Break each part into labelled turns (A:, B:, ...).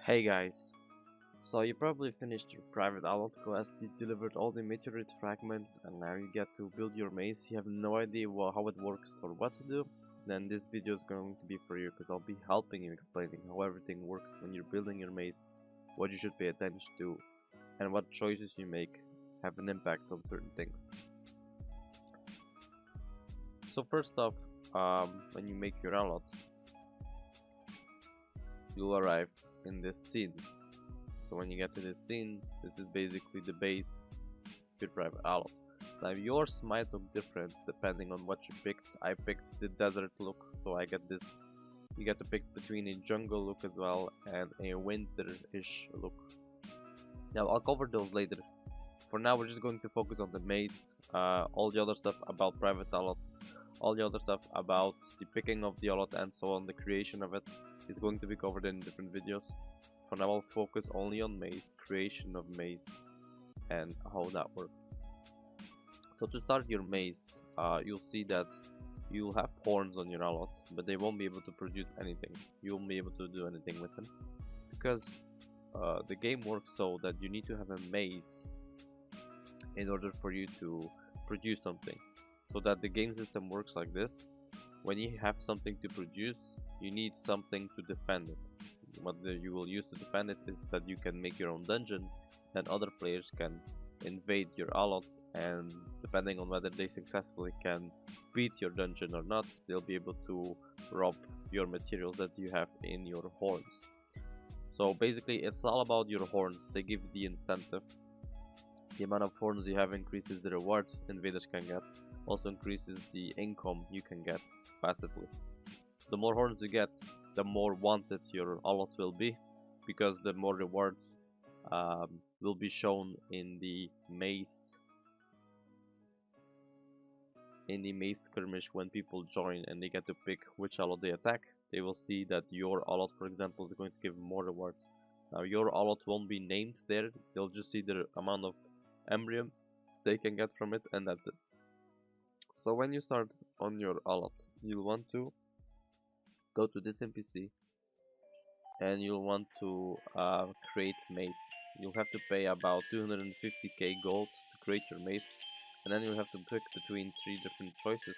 A: Hey guys, so you probably finished your private Allod quest, you delivered all the meteorite fragments and now you get to build your maze. You have no idea how it works or what to do, then this video is going to be for you because I'll be helping you explaining how everything works when you're building your maze, what you should pay attention to, and what choices you make have an impact on certain things. So first off, when you make your Allod, you'll arrive in this scene. So when you get to this scene, this is basically the base of your private Allod. Now yours might look different depending on what you picked. I picked the desert look, so I get this. You get to pick between a jungle look as well and a winter-ish look. Now I'll cover those later. For now we're just going to focus on the maze. All the other stuff about private Allod, all the other stuff about the picking of the Allod and so on, the creation of it, is going to be covered in different videos. For now I'll focus only on maze, creation of maze, and how that works. So to start your maze, you'll see that you'll have horns on your Allod, but they won't be able to produce anything. You won't be able to do anything with them, because the game works so that you need to have a maze in order for you to produce something. So that the game system works like this: when you have something to produce, you need something to defend it. What you will use to defend it is that you can make your own dungeon, and other players can invade your Allods, and depending on whether they successfully can beat your dungeon or not, they'll be able to rob your materials that you have in your horns. So basically it's all about your horns. They give the incentive. The amount of horns you have increases the reward invaders can get, also increases the income you can get passively. The more horns you get, the more wanted your Allod will be, because the more rewards will be shown in the maze skirmish. When people join and they get to pick which Allod they attack, they will see that your Allod, for example, is going to give more rewards. Now your Allod won't be named there, they'll just see the amount of embryo they can get from it, and that's it. So when you start on your Allod, you'll want to go to this NPC and you'll want to create maze. You'll have to pay about 250k gold to create your maze, and then you'll have to pick between 3 different choices,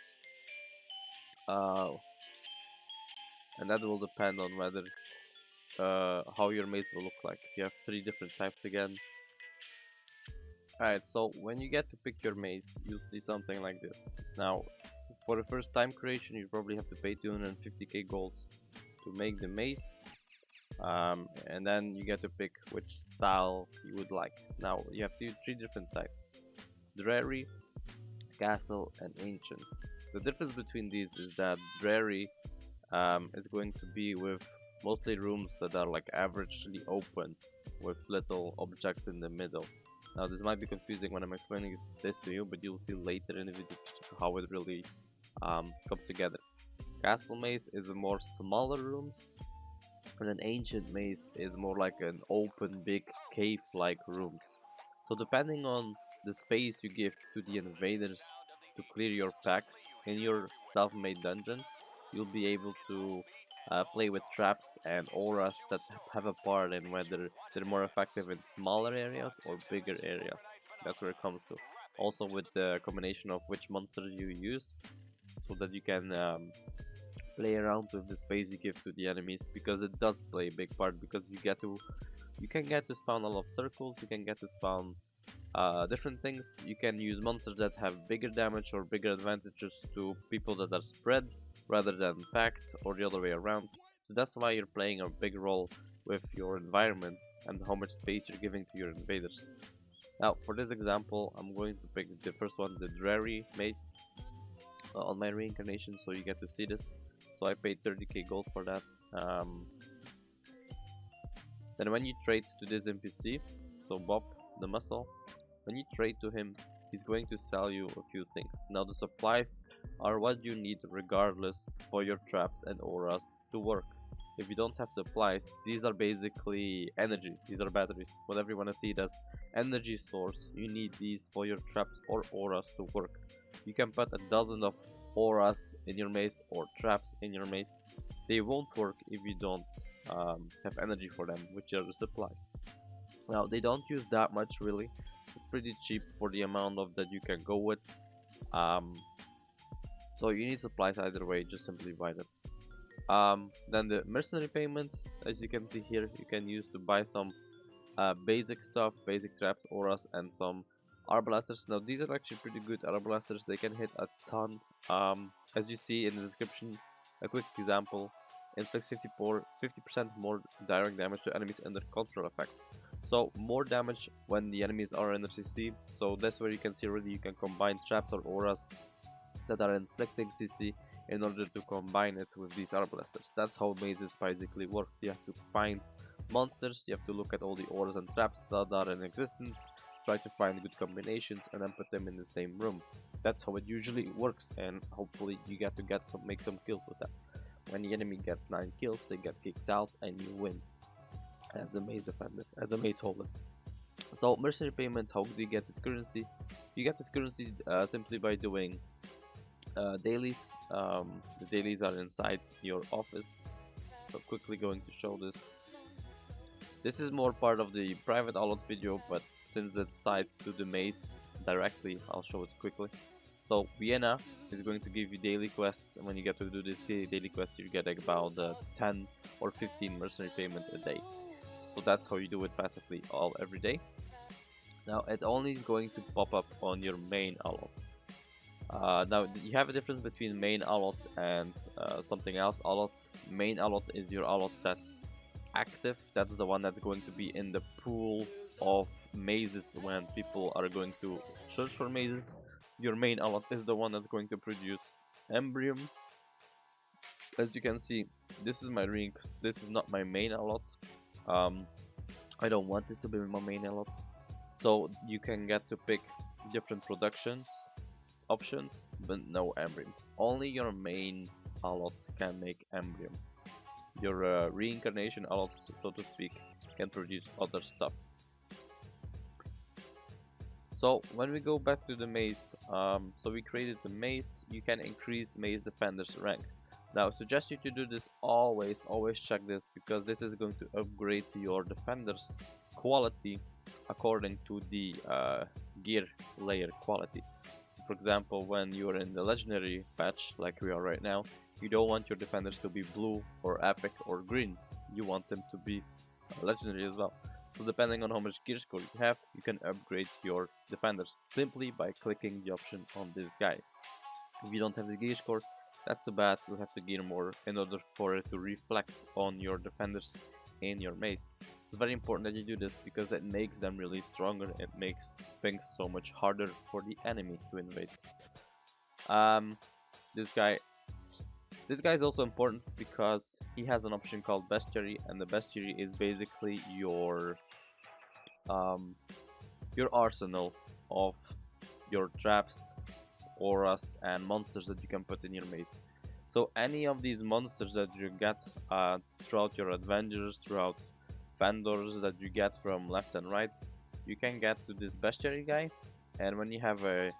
A: and that will depend on whether how your maze will look like. You have 3 different types again. Alright, so when you get to pick your maze, you'll see something like this. Now, for the first time creation, you probably have to pay 250k gold to make the maze, and then you get to pick which style you would like. Now, you have 3 different types: Dreary, Castle, and Ancient. The difference between these is that Dreary is going to be with mostly rooms that are like averagely open with little objects in the middle. Now this might be confusing when I'm explaining this to you, but you'll see later in the video how it really comes together. Castle maze is a more smaller rooms, and an ancient maze is more like an open big cave-like rooms. So depending on the space you give to the invaders to clear your packs in your self-made dungeon, you'll be able to play with traps and auras that have a part in whether they're more effective in smaller areas or bigger areas. That's where it comes to. Also with the combination of which monsters you use, so that you can play around with the space you give to the enemies, because it does play a big part, because you can get to spawn a lot of circles, you can get to spawn different things. You can use monsters that have bigger damage or bigger advantages to people that are spread rather than packed, or the other way around. So that's why you're playing a big role with your environment and how much space you're giving to your invaders. Now for this example, I'm going to pick the first one, the Dreary maze, on my reincarnation, so you get to see this. So I paid 30k gold for that. Then when you trade to this NPC, so Bob the muscle, when you trade to him, he's going to sell you a few things. Now the supplies are what you need regardless for your traps and auras to work. If you don't have supplies, these are basically energy, these are batteries. Whatever you want to see it as energy source, you need these for your traps or auras to work. You can put a dozen of auras in your maze or traps in your maze. They won't work if you don't have energy for them, which are the supplies. Now they don't use that much really. It's pretty cheap for the amount of that you can go with. Um, so you need supplies either way, just simply buy them. Then the mercenary payments, as you can see here, you can use to buy some basic stuff, basic traps, auras, and some aura blasters. Now these are actually pretty good aura blasters. They can hit a ton. As you see in the description, a quick example: inflicts 50% more direct damage to enemies under control effects. So more damage when the enemies are under CC. So that's where you can see really you can combine traps or auras that are inflicting CC in order to combine it with these aura blasters. That's how mazes basically works. You have to find monsters, you have to look at all the auras and traps that are in existence, try to find good combinations, and then put them in the same room. That's how it usually works, and hopefully you get to make some kills with that. When the enemy gets 9 kills, they get kicked out and you win as a maze defender, as a maze holder. So mercenary payment, how do you get this currency? You get this currency simply by doing dailies. The dailies are inside your office. So quickly going to show this. This is more part of the private Allods video, but since it's tied to the maze directly, I'll show it quickly. So Vienna is going to give you daily quests, and when you get to do this daily quest, you get about 10 or 15 mercenary payment a day. So that's how you do it passively every day. Now it's only going to pop up on your main Allod. Now you have a difference between main Allod and something else. Main Allod is your Allod that's active. That's the one that's going to be in the pool of mazes when people are going to search for mazes. Your main Allod is the one that's going to produce Embrium. As you can see, this is my ring. This is not my main Allod. I don't want this to be my main Allod. So you can get to pick different productions options, but no Embrium. Only your main Allod can make Embrium. Your reincarnation Allods, so to speak, can produce other stuff. So when we go back to the maze, so we created the maze. You can increase maze defender's rank. Now I suggest you to do this always check this, because this is going to upgrade your defender's quality according to the gear layer quality. For example, when you're in the legendary patch like we are right now, you don't want your defenders to be blue or epic or green. You want them to be legendary as well. So depending on how much gear score you have, you can upgrade your defenders simply by clicking the option on this guy. If you don't have the gear score, that's too bad. You'll have to gear more in order for it to reflect on your defenders in your maze. It's very important that you do this because it makes them really stronger. It makes things so much harder for the enemy to invade. This guy is also important because he has an option called Bestiary, and the Bestiary is basically your arsenal of your traps, auras, and monsters that you can put in your maze. So any of these monsters that you get throughout your adventures, throughout vendors that you get from left and right, you can get to this Bestiary guy. And when you have a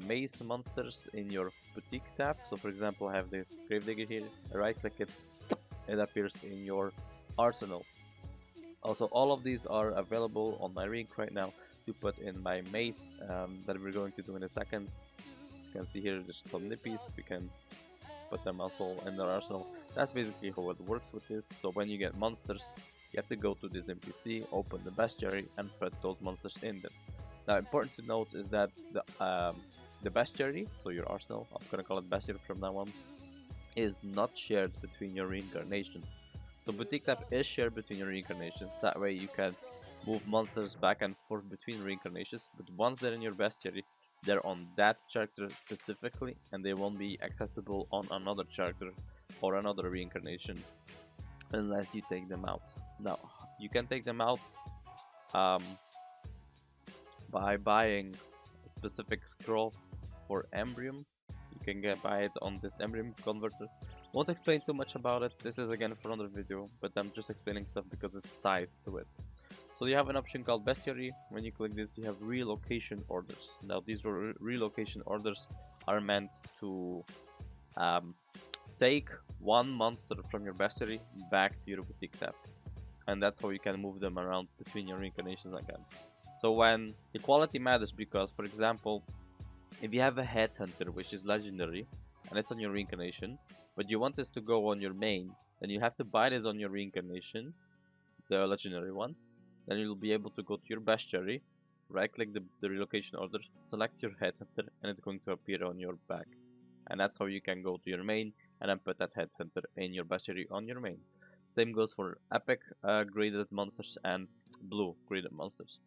A: maze monsters in your boutique tab, so for example I have the Gravedigger here, I right click it, it appears in your arsenal. Also all of these are available on my ring right now to put in my maze that we're going to do in a second. As you can see here, there's some nippies, we can put them also in our arsenal. That's basically how it works with this. So when you get monsters, you have to go to this NPC, open the Bestiary, and put those monsters in them. Now important to note is that the Bestiary, so your arsenal, I'm gonna call it Bestiary from now on, is not shared between your reincarnation. So boutique tab is shared between your reincarnations. That way you can move monsters back and forth between reincarnations, but once they're in your Bestiary, they're on that character specifically, and they won't be accessible on another character or another reincarnation unless you take them out. Now you can take them out by buying a specific scroll for Embrium. You can buy it on this Embrium converter. Won't explain too much about it, this is again for another video, but I'm just explaining stuff because it's tied to it. So you have an option called Bestiary. When you click this, you have relocation orders. Now these relocation orders are meant to take one monster from your bestiary back to your boutique tab, and that's how you can move them around between your reincarnations again. So when equality matters, because for example, if you have a headhunter which is legendary and it's on your reincarnation, but you want this to go on your main, then you have to buy this on your reincarnation, the legendary one. Then you'll be able to go to your bestiary, right click the relocation order, select your headhunter, and it's going to appear on your back. And that's how you can go to your main and then put that headhunter in your bestiary on your main. Same goes for epic graded monsters and blue graded monsters.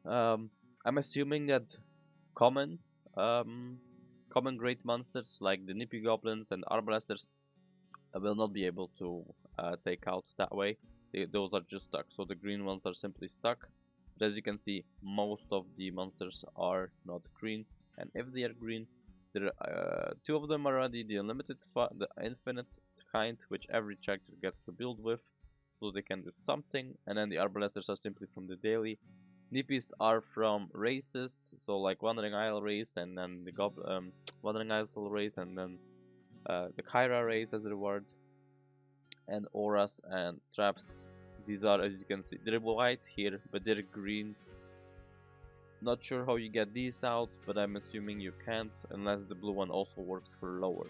A: I'm assuming that common great monsters like the nippy goblins and arbalesters will not be able to take out that way. Those are just stuck, so the green ones are simply stuck. But as you can see, most of the monsters are not green, and if they are green, there are two of them are already the unlimited, the infinite kind, which every character gets to build with, so they can do something. And then the arbalesters are simply from the daily. Nippies are from races, so like Wandering Isle race, and then the Wandering Isle race, and then the Kyra race as a reward. And auras and traps, these are, as you can see, they're white here, but they're green. Not sure how you get these out, but I'm assuming you can't, unless the blue one also works for lower.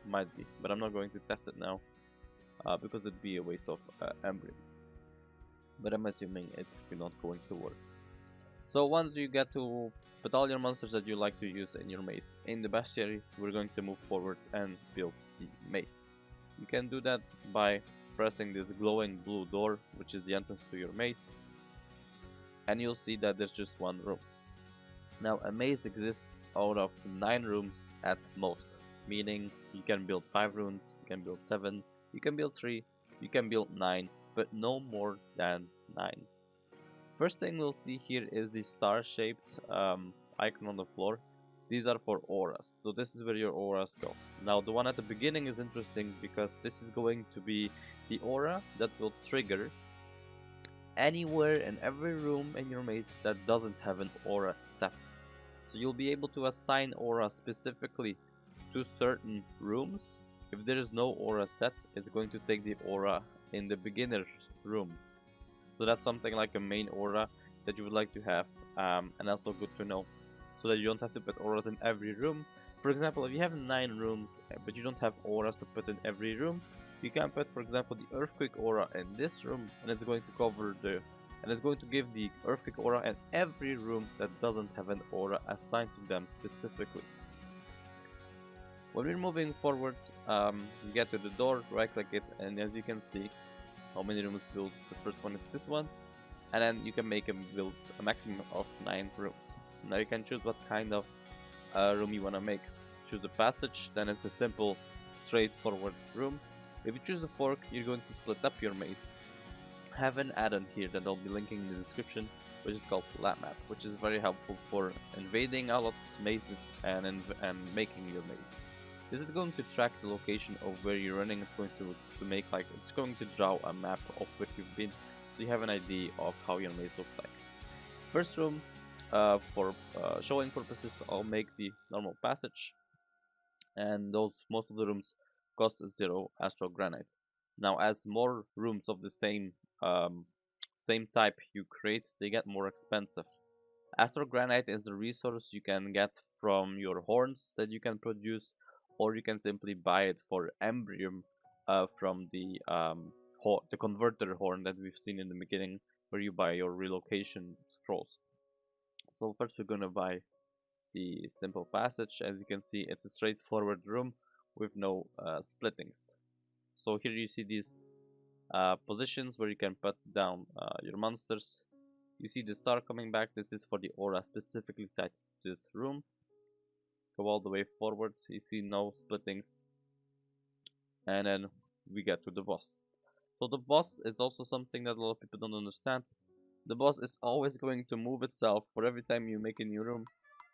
A: Might be, but I'm not going to test it now, because it'd be a waste of embryo. But I'm assuming it's not going to work. So once you get to put all your monsters that you like to use in your maze in the bestiary, we're going to move forward and build the maze. You can do that by pressing this glowing blue door, which is the entrance to your maze, and you'll see that there's just one room. Now, a maze exists out of 9 rooms at most, meaning you can build 5 rooms, you can build 7, you can build 3, you can build 9, but no more than 9. First thing we'll see here is the star-shaped icon on the floor. These are for auras, so this is where your auras go. Now the one at the beginning is interesting because this is going to be the aura that will trigger anywhere in every room in your maze that doesn't have an aura set. So you'll be able to assign aura specifically to certain rooms. If there is no aura set, it's going to take the aura in the beginner's room. So that's something like a main aura that you would like to have, and also good to know, so that you don't have to put auras in every room. For example, if you have 9 rooms but you don't have auras to put in every room, you can put, for example, the earthquake aura in this room, and it's going to cover and it's going to give the earthquake aura in every room that doesn't have an aura assigned to them specifically. When we're moving forward, you get to the door, right click it, and as you can see how many rooms built. The first one is this one, and then you can make a build a maximum of 9 rooms. So now you can choose what kind of room you want to make. Choose a passage, then it's a simple straightforward room. If you choose a fork, you're going to split up your maze. Have an add-on here that I'll be linking in the description, which is called Lab Map, which is very helpful for invading Allods mazes and making your maze. This is going to track the location of where you're running. It's going to make like, it's going to draw a map of where you've been, so you have an idea of how your maze looks like. First room, for showing purposes, I'll make the normal passage, and most of the rooms cost 0 Astral Granite. Now, as more rooms of the same type you create, they get more expensive. Astral Granite is the resource you can get from your horns that you can produce, or you can simply buy it for Embrium from the converter horn that we've seen in the beginning, where you buy your Relocation Scrolls. So first we're gonna buy the simple passage. As you can see, it's a straightforward room with no splittings. So here you see these positions where you can put down your monsters. You see the star coming back. This is for the aura specifically tied to this room. Go all the way forward. You see no splittings, and then we get to the boss. So the boss is also something that a lot of people don't understand. The boss is always going to move itself. For every time you make a new room,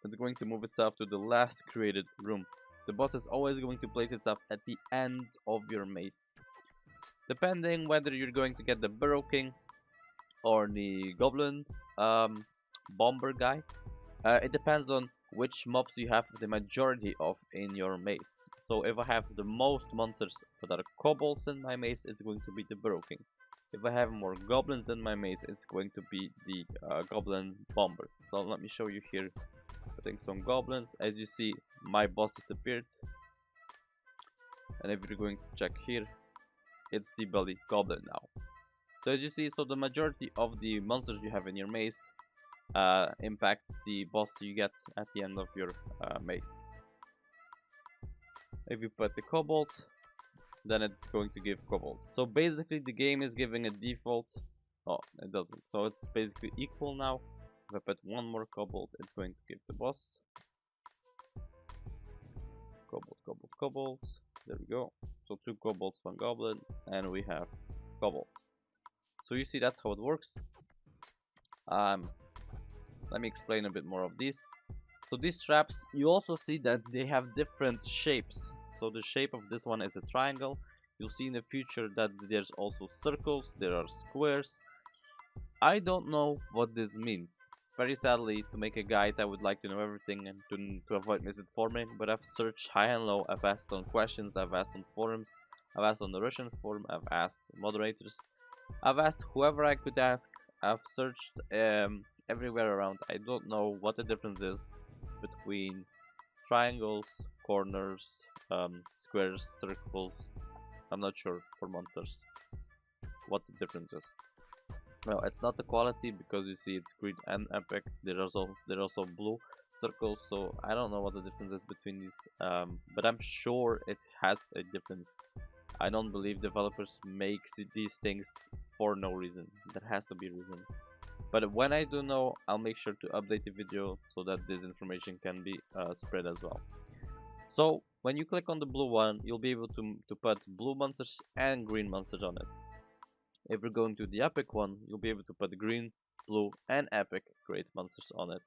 A: it's going to move itself to the last created room. The boss is always going to place itself at the end of your maze. Depending whether you're going to get the Burrow King or the Goblin Bomber guy, it depends on which mobs you have the majority of in your maze. So if I have the most monsters that are kobolds in my maze, it's going to be the Burrow King. If I have more goblins in my maze, it's going to be the Goblin Bomber. So let me show you here. Putting some goblins. As you see, my boss disappeared. And if you're going to check here, it's the Belly Goblin now. So as you see, so the majority of the monsters you have in your maze impacts the boss you get at the end of your maze. If you put the kobold, then it's going to give kobold. So basically the game is giving a default. Oh, it doesn't. So it's basically equal now. If I put one more kobold, it's going to give the boss. Kobold, kobold, kobold. There we go. So 2 kobolds, 1 goblin, and we have kobold. So you see that's how it works. Let me explain a bit more of these. So these traps, you also see that they have different shapes. So the shape of this one is a triangle. You'll see in the future that there's also circles, there are squares. I don't know what this means. Very sadly, to make a guide, I would like to know everything and to avoid misinforming, but I've searched high and low, I've asked on questions, I've asked on forums, I've asked on the Russian forum, I've asked moderators, I've asked whoever I could ask, I've searched everywhere around. I don't know what the difference is between triangles, corners, squares, circles. I'm not sure for monsters what the difference is. Well, it's not the quality because you see it's green and epic. There are also blue circles, so I don't know what the difference is between these, but I'm sure it has a difference. I don't believe developers make these things for no reason. There has to be a reason. But when I do know, I'll make sure to update the video so that this information can be spread as well. So when you click on the blue one, you'll be able to put blue monsters and green monsters on it. If we're going to the epic one, you'll be able to put green, blue, and epic great monsters on it.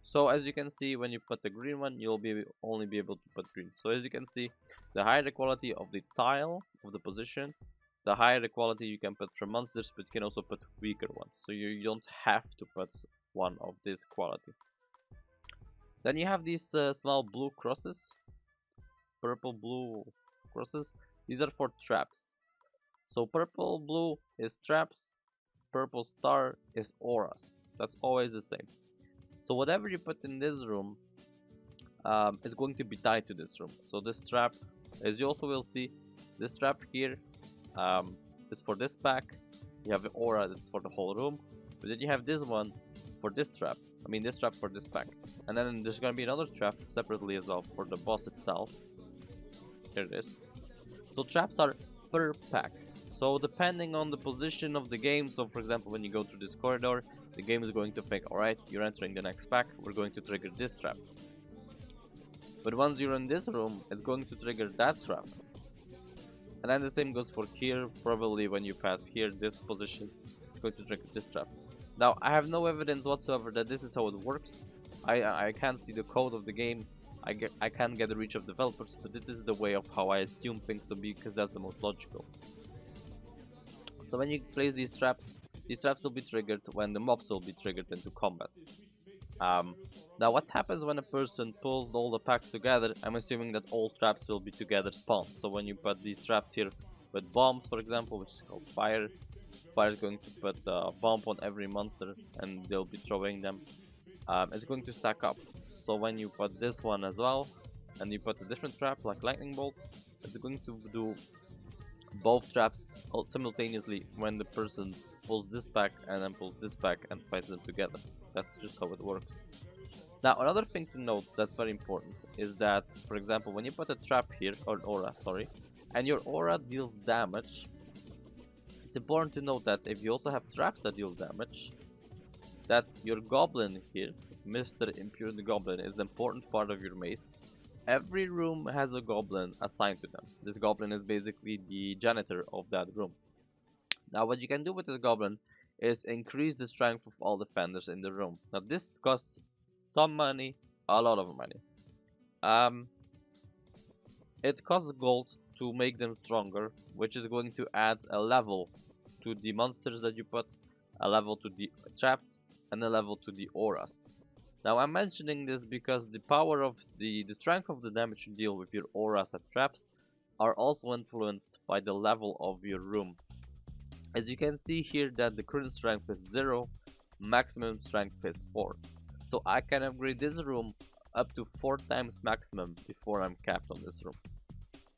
A: So as you can see, when you put the green one, you'll only be able to put green. So as you can see, the higher the quality of the tile of the position, the higher the quality you can put from monsters, but you can also put weaker ones. So you don't have to put one of this quality. Then you have these small blue crosses, purple blue crosses. These are for traps. So purple blue is traps, purple star is auras. That's always the same. So whatever you put in this room is going to be tied to this room. So this trap, as you also will see, this trap here is for this pack. You have the aura that's for the whole room, but then you have this one for this trap. I mean this trap for this pack, and then there's gonna be another trap separately as well for the boss itself. Here it is. So traps are per pack. So depending on the position of the game, so for example when you go through this corridor, the game is going to think, alright, you're entering the next pack, we're going to trigger this trap. But once you're in this room, it's going to trigger that trap. And then the same goes for here, probably when you pass here, this position, it's going to trigger this trap. Now, I have no evidence whatsoever that this is how it works. I can't see the code of the game. I can't get the reach of developers, but this is the way of how I assume things to be, because that's the most logical. So when you place these traps will be triggered when the mobs will be triggered into combat. Now what happens when a person pulls all the packs together? I'm assuming that all traps will be together spawned. So when you put these traps here with bombs, for example, which is called fire, fire is going to put a bomb on every monster and they'll be throwing them. It's going to stack up. So when you put this one as well, and you put a different trap like lightning bolt, it's going to do both traps simultaneously when the person pulls this pack and then pulls this pack and fights them together. That's just how it works. Now another thing to note that's very important is that, for example, when you put a trap here, or aura, sorry, and your aura deals damage, it's important to note that if you also have traps that deal damage, that your goblin here, Mr. Impure Goblin, is an important part of your maze. Every room has a goblin assigned to them. This goblin is basically the janitor of that room. Now what you can do with this goblin is increase the strength of all defenders in the room. Now this costs some money, a lot of money. It costs gold to make them stronger, which is going to add a level to the monsters that you put, a level to the traps, and a level to the auras. Now I'm mentioning this because the power of the strength of the damage you deal with your auras and traps are also influenced by the level of your room. As you can see here that the current strength is 0, maximum strength is 4. So I can upgrade this room up to 4 times maximum before I'm capped on this room.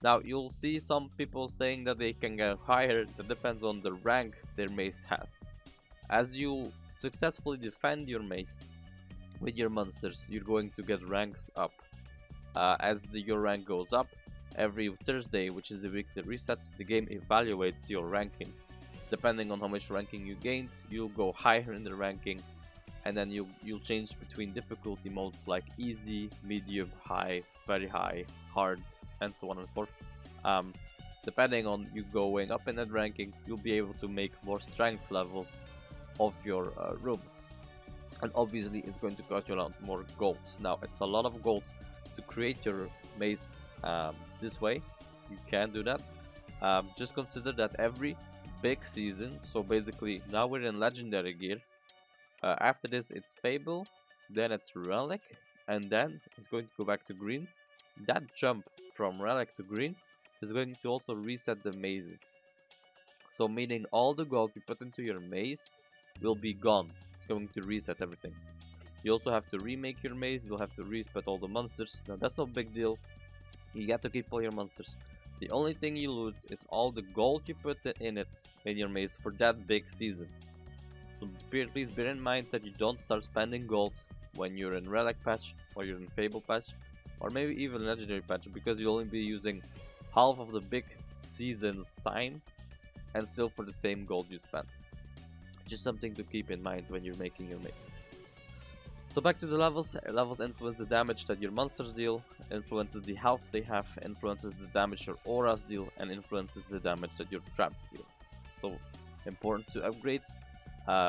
A: Now you'll see some people saying that they can go higher. That depends on the rank their mace has. As you successfully defend your mace with your monsters, you're going to get ranks up. As your rank goes up, every Thursday, which is the weekly reset, the game evaluates your ranking. Depending on how much ranking you gained, you'll go higher in the ranking, and then you'll change between difficulty modes like easy, medium, high, very high, hard, and so on and forth. Depending on you going up in that ranking, you'll be able to make more strength levels of your rooms. And obviously it's going to cost you a lot more gold. Now it's a lot of gold to create your mace this way. You can do that. Just consider that every big season, so basically now we're in legendary gear. After this it's Fable, then it's Relic, and then it's going to go back to green. That jump from Relic to green is going to also reset the mazes. So meaning all the gold you put into your maze will be gone. It's going to reset everything. You also have to remake your maze, you'll have to reset all the monsters. Now that's no big deal. You get to keep all your monsters. The only thing you lose is all the gold you put in your maze for that big season. So please bear in mind that you don't start spending gold when you're in Relic patch, or you're in Fable patch, or maybe even Legendary patch, because you'll only be using half of the big season's time and still for the same gold you spent. Just something to keep in mind when you're making your maze. So back to the levels. Levels influence the damage that your monsters deal, influences the health they have, influences the damage your auras deal, and influences the damage that your traps deal. So important to upgrade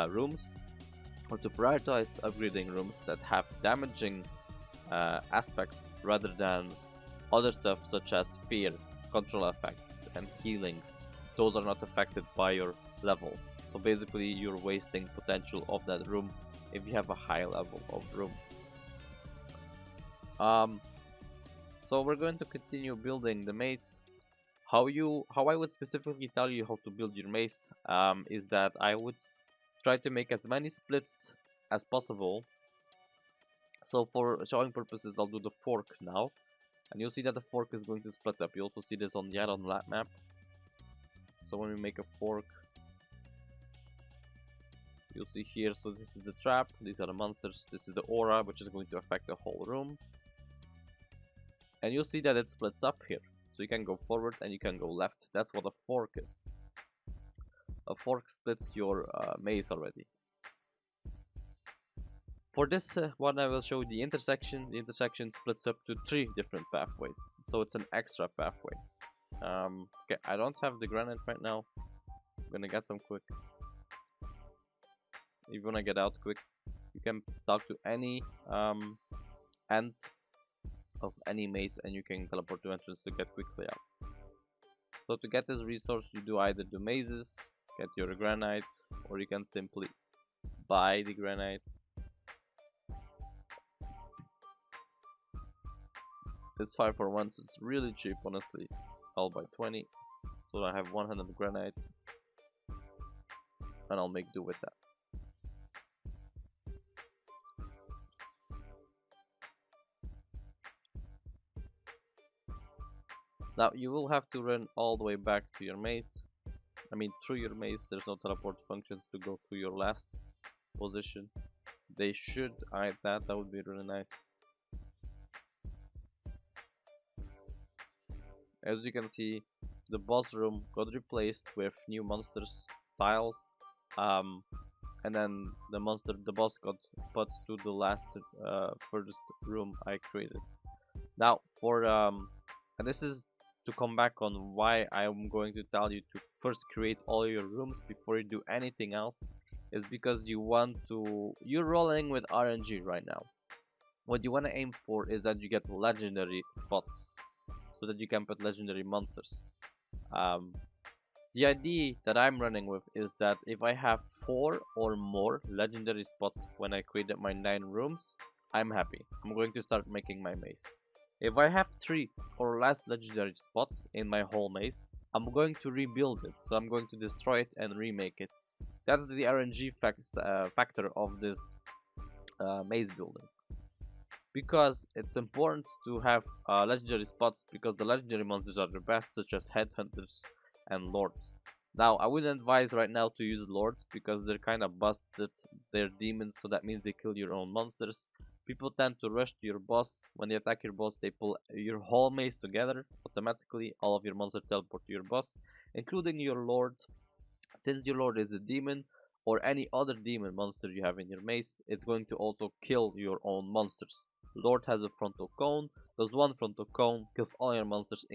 A: rooms, or to prioritize upgrading rooms that have damaging aspects rather than other stuff such as fear, control effects, and healings. Those are not affected by your level. So basically you're wasting potential of that room if you have a high level of room. So we're going to continue building the maze. How I would specifically tell you how to build your maze is that I would try to make as many splits as possible. So for showing purposes, I'll do the fork now, and you'll see that the fork is going to split up. You also see this on the add-on map. So when we make a fork, you'll see here, so this is the trap, these are the monsters, this is the aura, which is going to affect the whole room. And you'll see that it splits up here. So you can go forward and you can go left. That's what a fork is. A fork splits your maze already. For this one I will show the intersection. The intersection splits up to 3 different pathways. So it's an extra pathway. Okay, I don't have the granite right now. I'm gonna get some quick. If you wanna get out quick, you can talk to any end of any maze and you can teleport to entrance to get quickly out. So to get this resource, you do either do mazes, get your granite, or you can simply buy the granite. It's 5 for 1, so it's really cheap, honestly. I'll buy 20, so I have 100 granite, and I'll make do with that. Now you will have to run all the way back to your maze. I mean through your maze. There's no teleport functions to go to your last position. They should add that, that would be really nice. As you can see, the boss room got replaced with new monsters tiles, and then the boss got put to the last furthest room I created. Now for and this is to come back on why I'm going to tell you to first create all your rooms before you do anything else, is because you're rolling with RNG right now. What you want to aim for is that you get legendary spots, so that you can put legendary monsters. The idea that I'm running with is that if I have 4 or more legendary spots when I created my 9 rooms, I'm happy. I'm going to start making my maze. If I have 3 or less legendary spots in my whole maze, I'm going to rebuild it. So I'm going to destroy it and remake it. That's the RNG factor of this maze building. Because it's important to have legendary spots, because the legendary monsters are the best, such as headhunters and lords. Now, I wouldn't advise right now to use lords because they're kind of busted. They're demons, so that means they kill your own monsters. People tend to rush to your boss. When they attack your boss, they pull your whole maze together. Automatically, all of your monsters teleport to your boss, including your lord. Since your lord is a demon, or any other demon monster you have in your maze, it's going to also kill your own monsters. Lord has a frontal cone. Does one frontal cone, kills all your monsters,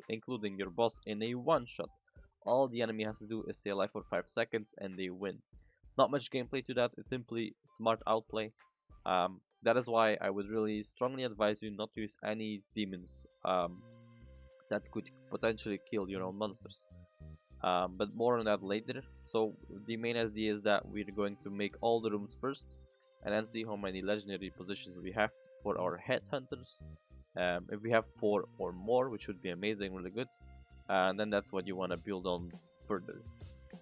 A: including your boss, in a one shot. All the enemy has to do is stay alive for 5 seconds and they win. Not much gameplay to that, it's simply smart outplay. That is why I would really strongly advise you not to use any demons that could potentially kill your own monsters. But more on that later. So the main idea is that we're going to make all the rooms first and then see how many legendary positions we have for our headhunters. If we have 4 or more, which would be amazing, really good, and then that's what you want to build on further.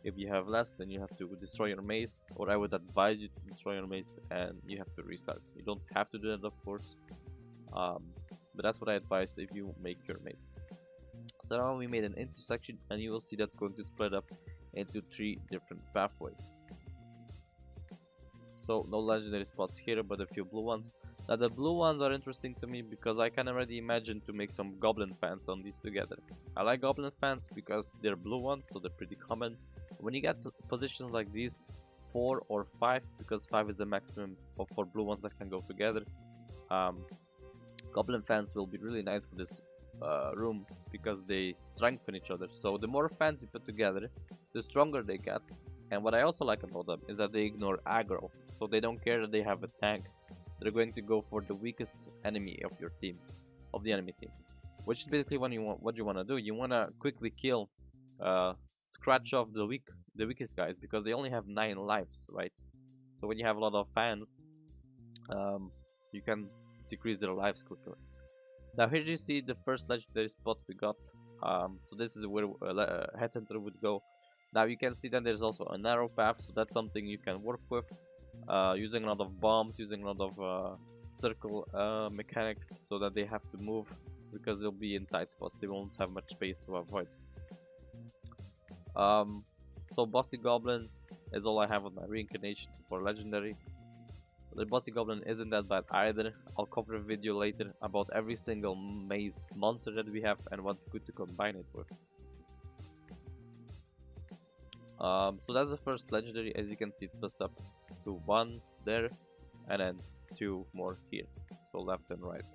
A: If you have less, then you have to destroy your maze, or I would advise you to destroy your maze and you have to restart. You don't have to do that, of course, but that's what I advise if you make your maze. So now we made an intersection, and you will see that's going to split up into 3 different pathways. So no legendary spots here, but a few blue ones. Now the blue ones are interesting to me because I can already imagine to make some goblin fans on these together. I like goblin fans because they're blue ones, so they're pretty common. When you get to positions like these, 4 or 5, because 5 is the maximum for blue ones that can go together, goblin fans will be really nice for this room because they strengthen each other. So the more fans you put together, the stronger they get. And what I also like about them is that they ignore aggro, so they don't care that they have a tank. They're going to go for the weakest enemy of your team, of the enemy team, which is basically what you want to do. You want to quickly kill, scratch off the weakest guys, because they only have 9 lives, right? So when you have a lot of fans, you can decrease their lives quickly. Now here you see the first legendary spot we got. So this is where a headhunter would go. Now you can see that there's also a narrow path, so that's something you can work with, using a lot of bombs, using a lot of circle mechanics, so that they have to move, because they'll be in tight spots, they won't have much space to avoid. So Bossy Goblin is all I have on my reincarnation for legendary. The Bossy Goblin isn't that bad either. I'll cover a video later about every single maze monster that we have and what's good to combine it with. So that's the first legendary. As you can see, it splits up to 1 there and then 2 more here, so left and right.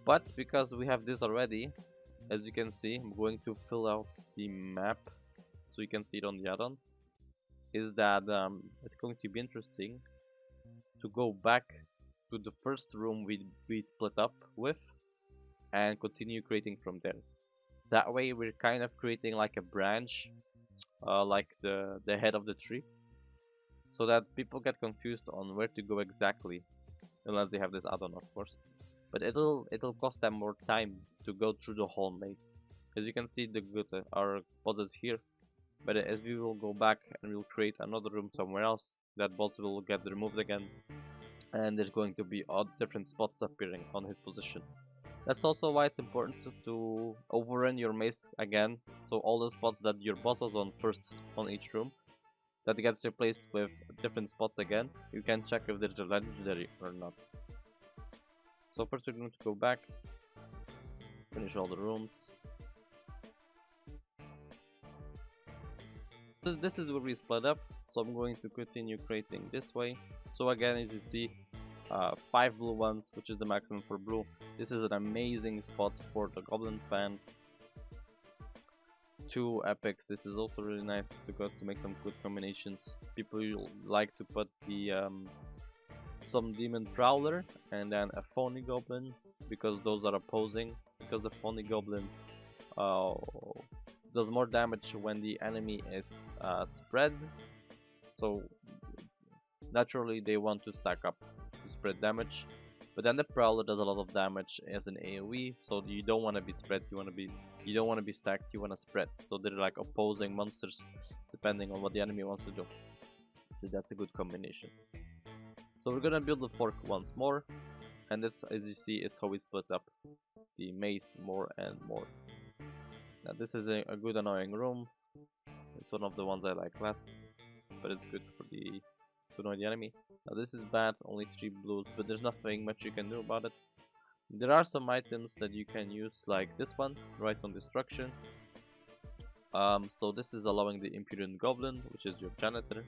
A: But because we have this already, as you can see, I'm going to fill out the map so you can see it on the add-on. Is that it's going to be interesting to go back to the first room we split up with and continue creating from there. That way we're kind of creating like a branch, like the head of the tree, so that people get confused on where to go exactly, unless they have this add-on, of course. But it'll cost them more time to go through the whole maze. As you can see, our bosses here, but as we will go back and we'll create another room somewhere else, that boss will get removed again, and there's going to be odd different spots appearing on his position. That's also why it's important to overrun your maze again, so all the spots that your boss was on first on each room, that gets replaced with different spots again. You can check if there's a legendary or not. So first we're going to go back, finish all the rooms. This is where we split up, so I'm going to continue creating this way. So again, as you see, 5 blue ones, which is the maximum for blue. This is an amazing spot for the goblin fans. 2 epics. This is also really nice to make some good combinations. People like to put the some demon prowler and then a phony goblin, because those are opposing. Because the phony goblin does more damage when the enemy is spread. So naturally they want to stack up to spread damage. But then the Prowler does a lot of damage as an AoE, so you don't want to be spread, you don't want to be stacked, you want to spread. So they're like opposing monsters depending on what the enemy wants to do. So that's a good combination. So we're gonna build the fork once more, and this, as you see, is how we split up the maze more and more. Now this is a good annoying room. It's one of the ones I like less, but it's good for to annoy the enemy. Now this is bad, only 3 blues, but there's nothing much you can do about it. There are some items that you can use, like this one, right on destruction. So this is allowing the Impudent Goblin, which is your janitor,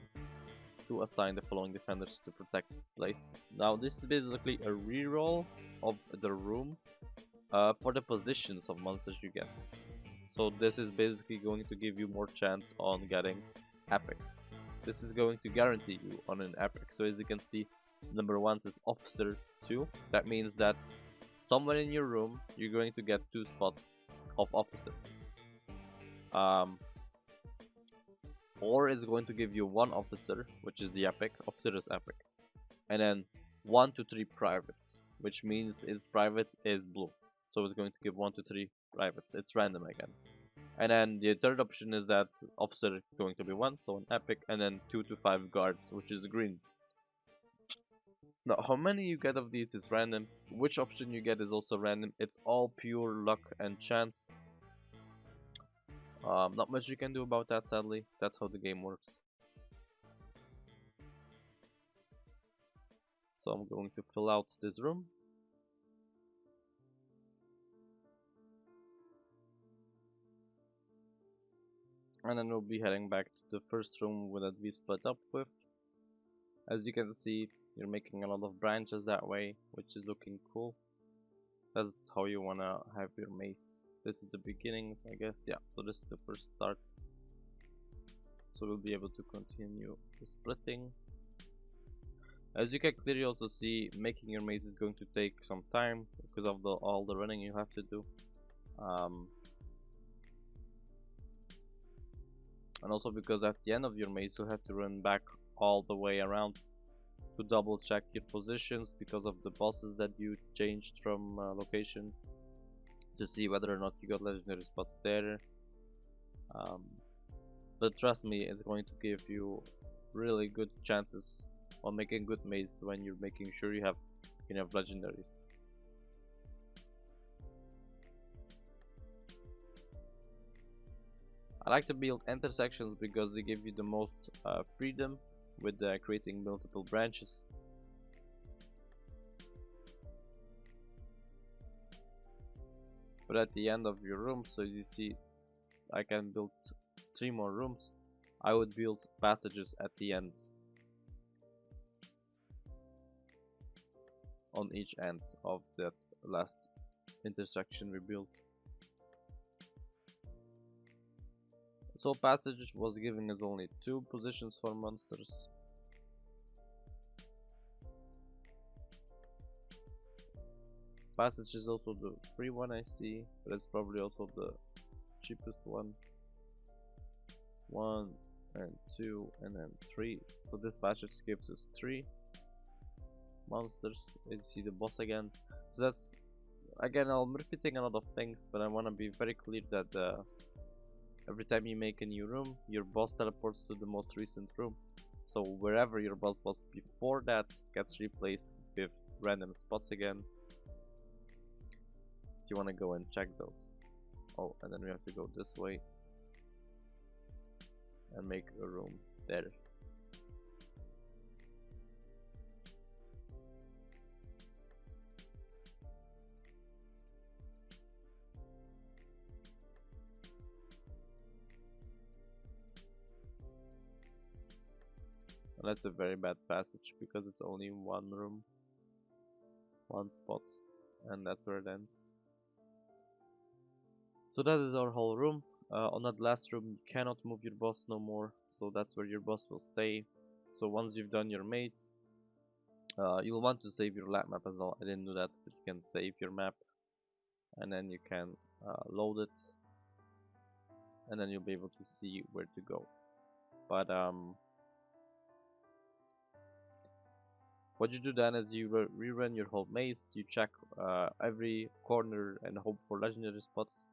A: to assign the following defenders to protect this place. Now this is basically a reroll of the room for the positions of monsters you get. So this is basically going to give you more chance on getting epics. This is going to guarantee you on an epic. So as you can see, number 1 says Officer 2. That means that somewhere in your room you're going to get 2 spots of Officer. Or it's going to give you 1 Officer, which is the epic. Officer is epic. And then 1 to 3 privates, which means its private is blue. So it's going to give 1 to 3 privates. It's random again. And then the third option is that Officer is going to be 1, so an epic, and then 2 to 5 guards, which is green. Now, how many you get of these is random. Which option you get is also random. It's all pure luck and chance. Not much you can do about that, sadly. That's how the game works. So I'm going to fill out this room. And then we'll be heading back to the first room that we split up with. As you can see, you're making a lot of branches that way, which is looking cool. That's how you wanna have your maze. This is the beginning, I guess. Yeah, so this is the first start. So we'll be able to continue the splitting. As you can clearly also see, making your maze is going to take some time because of all the running you have to do. And also because at the end of your maze you have to run back all the way around to double check your positions because of the bosses that you changed from location, to see whether or not you got legendary spots there. But trust me, it's going to give you really good chances on making good maze when you're making sure you have enough legendaries. I like to build intersections because they give you the most freedom with creating multiple branches. But at the end of your room, so as you see, I can build 3 more rooms. I would build passages at the end, on each end of that last intersection we built. So passage was giving us only 2 positions for monsters. Passage is also the free one I see, but it's probably also the cheapest one. 1 and 2 and then 3. So this passage gives us 3 monsters. You see the boss again. So that's, again, I'm repeating a lot of things, but I want to be very clear that every time you make a new room, your boss teleports to the most recent room. So wherever your boss was before that gets replaced with random spots again. If you want to go and check those. Oh, and then we have to go this way and make a room there. And that's a very bad passage because it's only 1 room, 1 spot, and that's where it ends. So that is our whole room. On that last room you cannot move your boss no more, so that's where your boss will stay. So once you've done your maze, you'll want to save your lab map as well. I didn't do that, but you can save your map and then you can load it. and then you'll be able to see where to go. But what you do then is you rerun your whole maze, you check every corner and hope for legendary spots.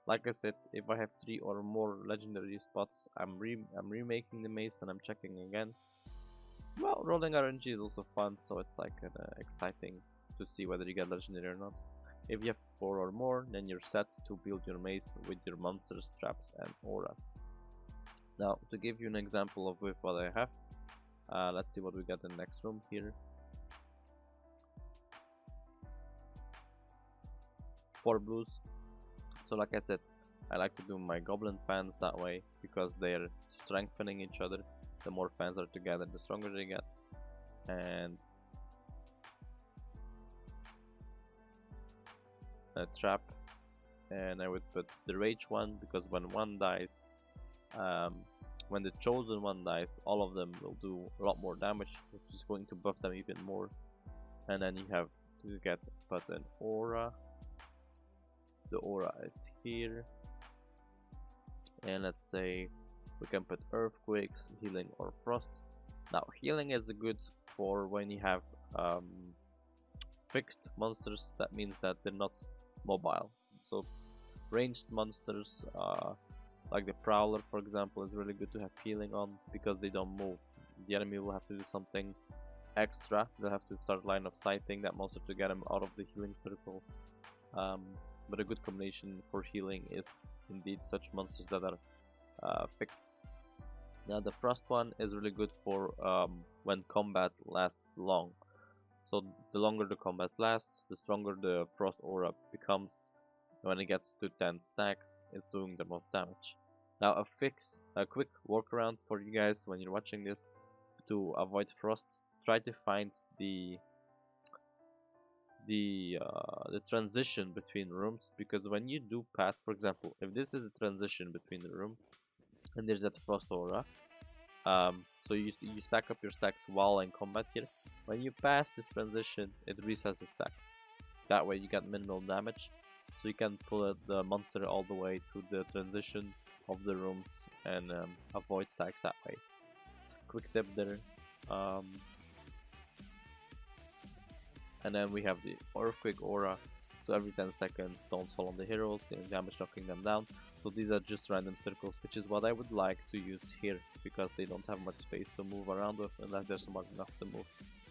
A: Like I said, if I have 3 or more legendary spots, I'm remaking the maze and I'm checking again. Well, rolling RNG is also fun, so it's like exciting to see whether you get legendary or not. If you have 4 or more, then you're set to build your maze with your monsters, traps and auras. Now, to give you an example of with what I have, let's see what we got in the next room here. 4 blues. So like I said, I like to do my goblin fans that way because they're strengthening each other. The more fans are together, the stronger they get. And a trap, and I would put the rage one because when one dies, when the chosen one dies, all of them will do a lot more damage, which is going to buff them even more. And then you have to put an aura. The aura is here, and let's say we can put earthquakes, healing or frost. Now healing is good for when you have fixed monsters. That means that they're not mobile. So ranged monsters like the prowler, for example, is really good to have healing on because they don't move. The enemy will have to do something extra. They'll have to start line of sighting that monster to get him out of the healing circle. But a good combination for healing is indeed such monsters that are fixed. Now the frost one is really good for when combat lasts long. So the longer the combat lasts, the stronger the frost aura becomes. When it gets to 10 stacks, it's doing the most damage. Now a quick workaround for you guys when you're watching this to avoid frost. Try to find the transition between rooms, because when you do pass, for example, if this is a transition between the room and there's that frost aura, so you stack up your stacks while in combat here. When you pass this transition, it resets the stacks. That way you get minimal damage, so you can pull the monster all the way to the transition of the rooms and avoid stacks that way. Quick tip there. And then we have the earthquake aura. So every 10 seconds stones fall on the heroes, dealing damage, knocking them down. So these are just random circles, which is what I would like to use here, because they don't have much space to move around with unless there's smart enough to move.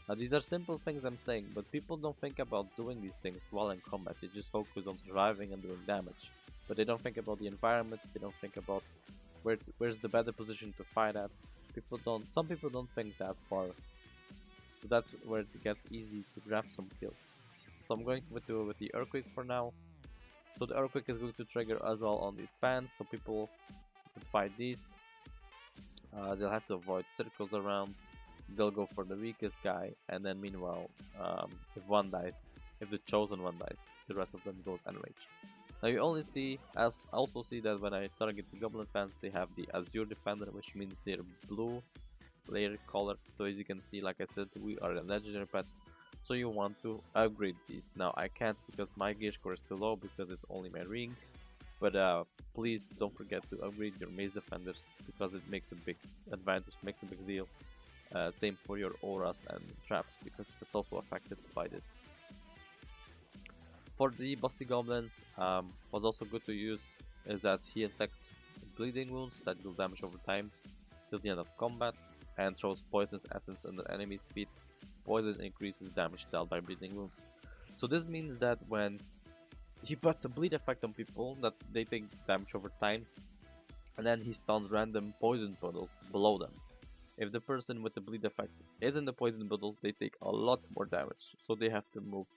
A: Now these are simple things I'm saying, but people don't think about doing these things while in combat. They just focus on surviving and doing damage. But they don't think about the environment, they don't think about where's the better position to fight at. Some people don't think that far. So that's where it gets easy to grab some kills. So I'm going to do it with the earthquake for now. So the earthquake is going to trigger as well on these fans, so people could fight these. They'll have to avoid circles around. They'll go for the weakest guy, and then meanwhile, if one dies, if the chosen one dies, the rest of them goes enrage. Now you also see that when I target the goblin fans, they have the azure defender, which means they're blue layer colored. So as you can see, like I said, we are legendary pets, so you want to upgrade these. Now I can't because my gear score is too low because it's only my ring, but please don't forget to upgrade your maze defenders because it makes a big advantage, makes a big deal. Same for your auras and traps, because that's also affected by this. For the busty goblin, what's also good to use is that he inflicts bleeding wounds that deal damage over time till the end of combat, and throws poisonous essence under enemy's feet. Poison increases damage dealt by bleeding wounds. So this means that when he puts a bleed effect on people, that they take damage over time, and then he spawns random poison puddles below them. If the person with the bleed effect is in the poison puddle, they take a lot more damage, so they have to move.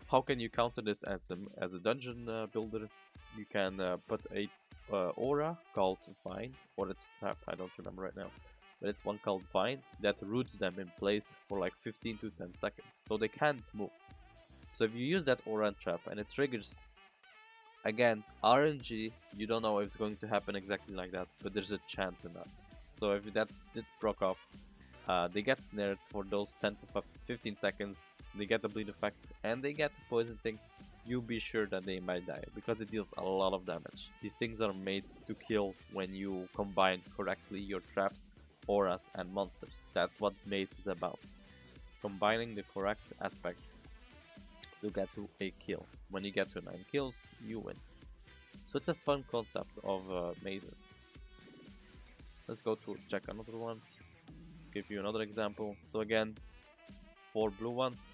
A: How can you counter this as a dungeon builder? You can put a aura called Vine, or it's trap, I don't remember right now. But it's one called Vine that roots them in place for like 15 to 10 seconds, so they can't move. So if you use that aura and trap and it triggers, again, RNG, you don't know if it's going to happen exactly like that, but there's a chance in that. So if that did proc off, they get snared for those 10 to 15 seconds, they get the bleed effect, and they get the poison thing. you be sure that they might die, because it deals a lot of damage. These things are made to kill when you combine correctly your traps, auras, and monsters. That's what Maze is about. Combining the correct aspects to get to a kill. When you get to 9 kills, you win. So it's a fun concept of mazes. Let's go to check another one. Give you another example. So again, 4 blue ones.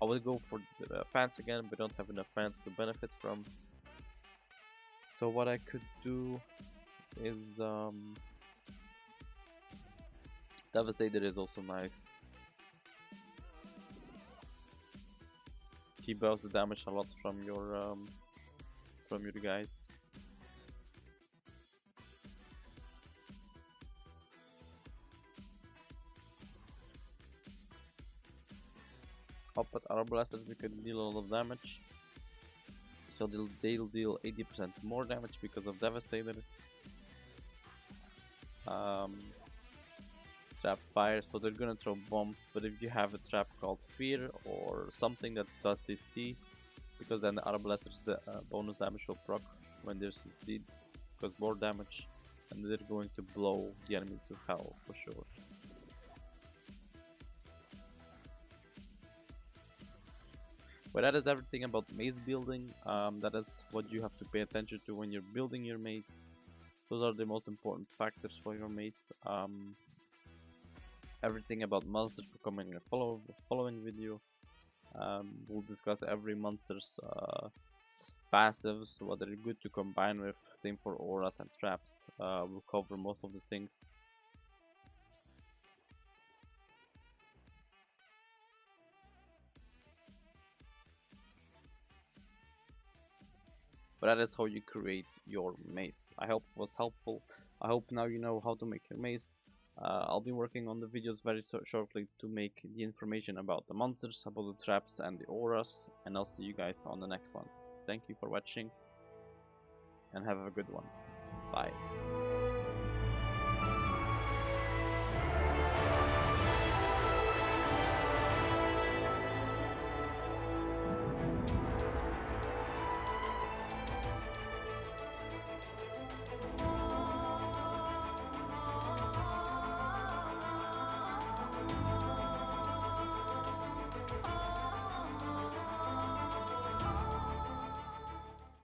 A: I will go for the fans again, but don't have enough fans to benefit from. So what I could do is Devastator is also nice. He buffs the damage a lot from your guys. Up at Arrow Blasters we can deal a lot of damage. So they'll deal 80% more damage because of Devastator. Trap fire, so they're gonna throw bombs, but if you have a trap called Fear or something that does CC, because then the Arrow Blasters, the bonus damage will proc when they're CC'd, because more damage, and they're going to blow the enemy to hell for sure. But that is everything about maze building. That is what you have to pay attention to when you're building your maze. Those are the most important factors for your maze. Everything about monsters will come in a following video. We'll discuss every monster's passives, what are good to combine with, same for auras and traps. We'll cover most of the things. But that is how you create your maze. I hope it was helpful. I hope now you know how to make your maze. I'll be working on the videos very shortly to make the information about the monsters, about the traps and the auras, and I'll see you guys on the next one. Thank you for watching and have a good one. Bye.